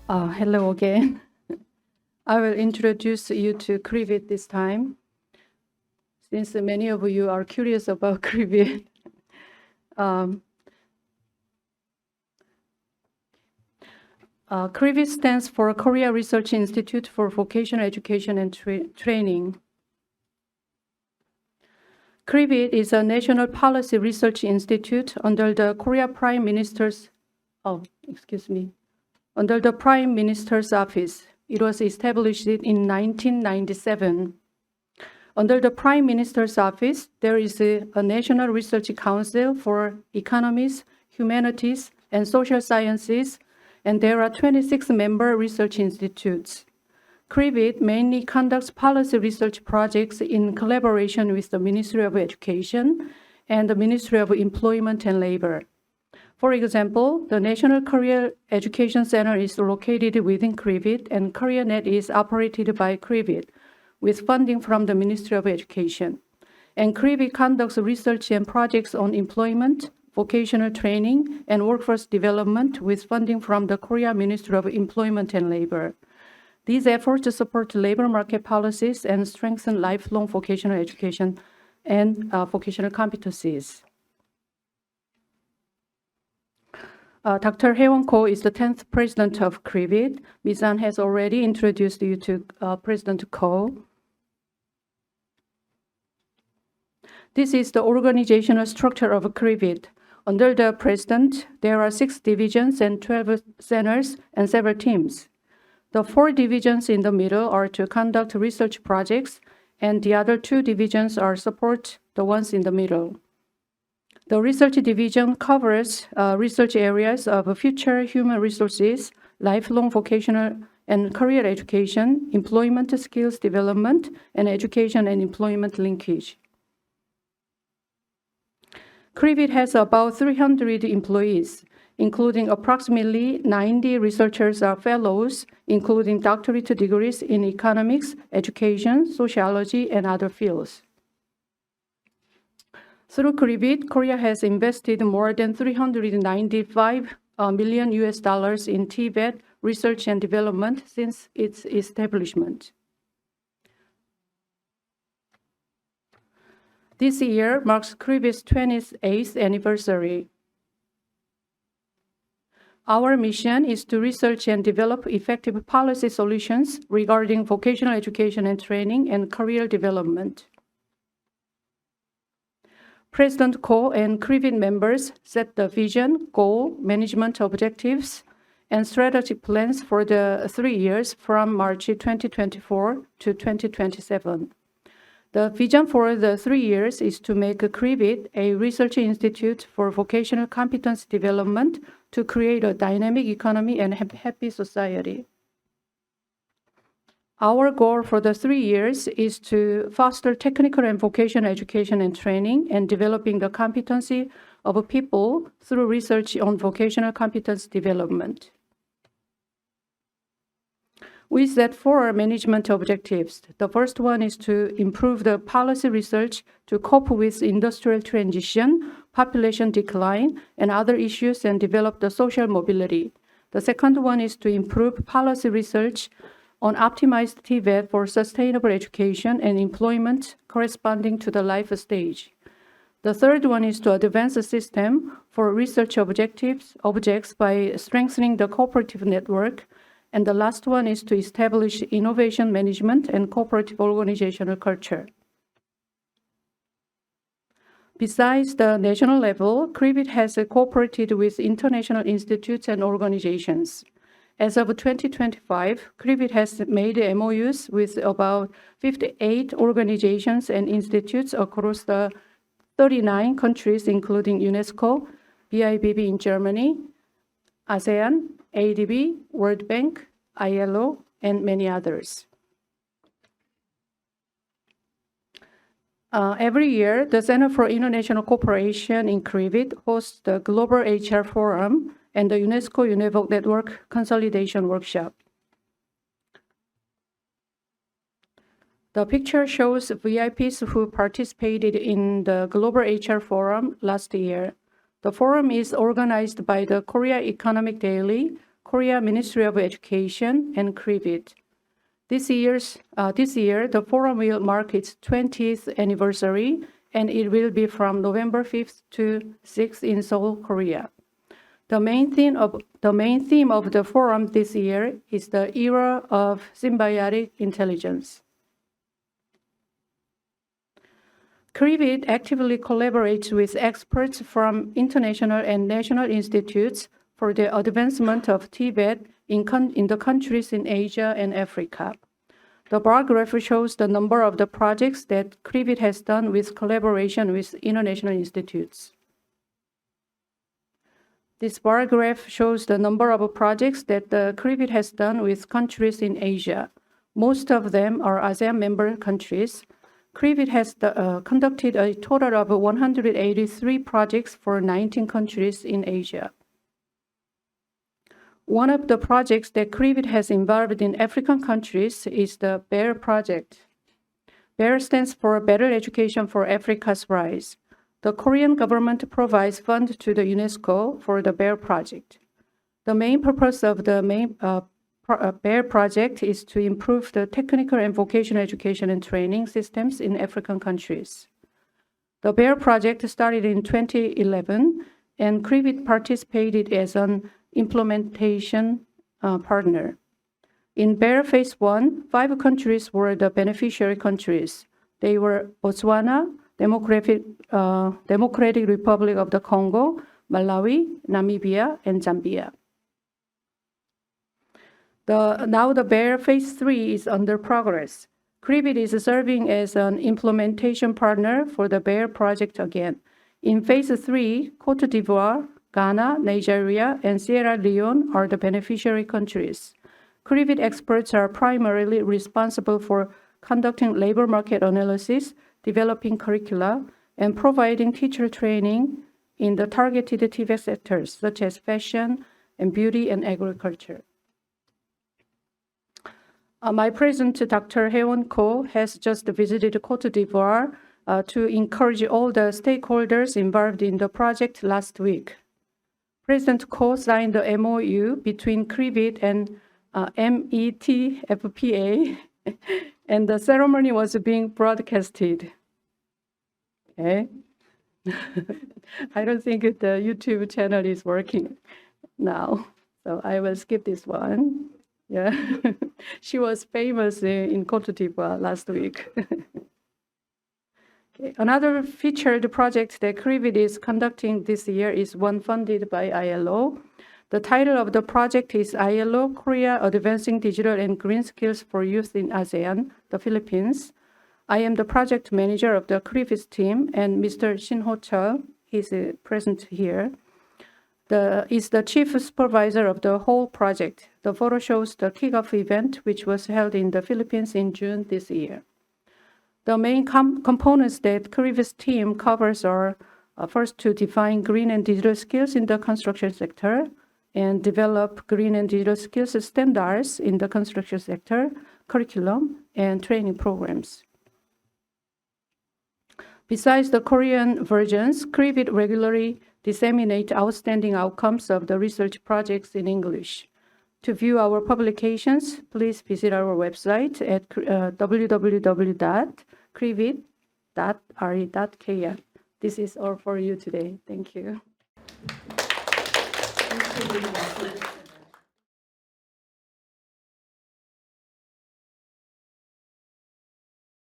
Hello again. I will introduce you to KRIVET this time, since many of you are curious about KRIVET. KRIVET stands for Korea Research Institute for Vocational Education and Training. KRIVET is a national policy research institute under the Prime Minister's office. It was established in 1997. Under the Prime Minister's office, there is a National Research Council for Economics, Humanities, and Social Sciences, and there are 26 member research institutes. KRIVET mainly conducts policy research projects in collaboration with the Ministry of Education and the Ministry of Employment and Labor. For example, the National Career Education Center is located within KRIVET, and KoreaNet is operated by KRIVET, with funding from the Ministry of Education. And KRIVET conducts research and projects on employment, vocational training, and workforce development with funding from the Korea Ministry of Employment and Labor. These efforts support labor market policies and strengthen lifelong vocational education and vocational competencies. Dr. Haewon Ko is the 10th president of KRIVET. Ms. An has already introduced you to President Ko. This is the organizational structure of KRIVET. Under the president, there are 6 divisions and 12 centers and several teams. The 4 divisions in the middle are to conduct research projects, and the other 2 divisions are support the ones in the middle. The research division covers research areas of future human resources, lifelong vocational and career education, employment skills development, and education and employment linkage. KRIVET has about 300 employees, including approximately 90 researchers or fellows, including doctorate degrees in economics, education, sociology, and other fields. Through KRIVET, Korea has invested more than $395 million in Tibet research and development since its establishment. This year marks KRIVET's 28th anniversary. Our mission is to research and develop effective policy solutions regarding vocational education and training and career development. President Ko and KRIVET members set the vision, goal, management objectives, and strategic plans for the 3 years from March 2024 to 2027. The vision for the 3 years is to make KRIVET a research institute for vocational competence development to create a dynamic economy and happy society. Our goal for the 3 years is to foster technical and vocational education and training and developing the competency of people through research on vocational competence development. We set 4 management objectives. The first one is to improve the policy research to cope with industrial transition, population decline, and other issues and develop the social mobility. The second one is to improve policy research on optimized Tibet for sustainable education and employment corresponding to the life stage. The third one is to advance the system for research objects by strengthening the cooperative network. And the last one is to establish innovation management and cooperative organizational culture. Besides the national level, KRIVET has cooperated with international institutes and organizations. As of 2025, KRIVET has made MOUs with about 58 organizations and institutes across the 39 countries, including UNESCO, BIBB in Germany, ASEAN, ADB, World Bank, ILO, and many others. Every year, the Center for International Cooperation in KRIVET hosts the Global HR Forum and the UNESCO-UNEVOC Network Consolidation Workshop. The picture shows VIPs who participated in the Global HR Forum last year. The forum is organized by the Korea Economic Daily, Korea Ministry of Education and KRIVET. This year, the forum will mark its 20th anniversary, and it will be from November 5th to 6th in Seoul, Korea. The main theme of the forum this year is the era of symbiotic intelligence. KRIVET actively collaborates with experts from international and national institutes for the advancement of Tibet in the countries in Asia and Africa. The bar graph shows the number of the projects that KRIVET has done with collaboration with international institutes. This bar graph shows the number of projects that the KRIVET has done with countries in Asia. Most of them are ASEAN member countries. KRIVET has conducted a total of 183 projects for 19 countries in Asia. One of the projects that KRIVET has involved in African countries is the BEAR project. BEAR stands for Better Education for Africa's Rise. The Korean government provides funds to the UNESCO for the BEAR project. The main purpose of the BEAR project is to improve the technical and vocational education and training systems in African countries. The BEAR project started in 2011, and KRIVET participated as an implementation partner. In BEAR Phase 1, 5 countries were the beneficiary countries. They were Botswana, Democratic Republic of the Congo, Malawi, Namibia, and Zambia. Now the BEAR Phase 3 is under progress. KRIVET is serving as an implementation partner for the BEAR project again. In Phase 3, Côte d'Ivoire, Ghana, Nigeria, and Sierra Leone are the beneficiary countries. KRIVET experts are primarily responsible for conducting labor market analysis, developing curricula, and providing teacher training in the targeted Tibet sectors, such as fashion and beauty and agriculture. My president, Dr. Hae-won Ko, has just visited Côte d'Ivoire to encourage all the stakeholders involved in the project last week. President Ko signed the MOU between KRIVET and METFPA, and the ceremony was being broadcasted. Okay. I don't think the YouTube channel is working now, so I will skip this one. Yeah, she was famous in Côte d'Ivoire last week. Okay. Another featured project that KRIVET is conducting this year is one funded by ILO. The title of the project is ILO Korea Advancing Digital and Green Skills for Youth in ASEAN, the Philippines. I am the project manager of the KRIVET team, and Mr. Shin Ho-chul, he's present here, is the chief supervisor of the whole project. The photo shows the kickoff event, which was held in the Philippines in June this year. The main components that KRIVET's team covers are first, to define green and digital skills in the construction sector and develop green and digital skills standards in the construction sector, curriculum, and training programs. Besides the Korean versions, KRIVET regularly disseminate outstanding outcomes of the research projects in English. To view our publications, please visit our website at www.krivet.re.kr. This is all for you today. Thank you.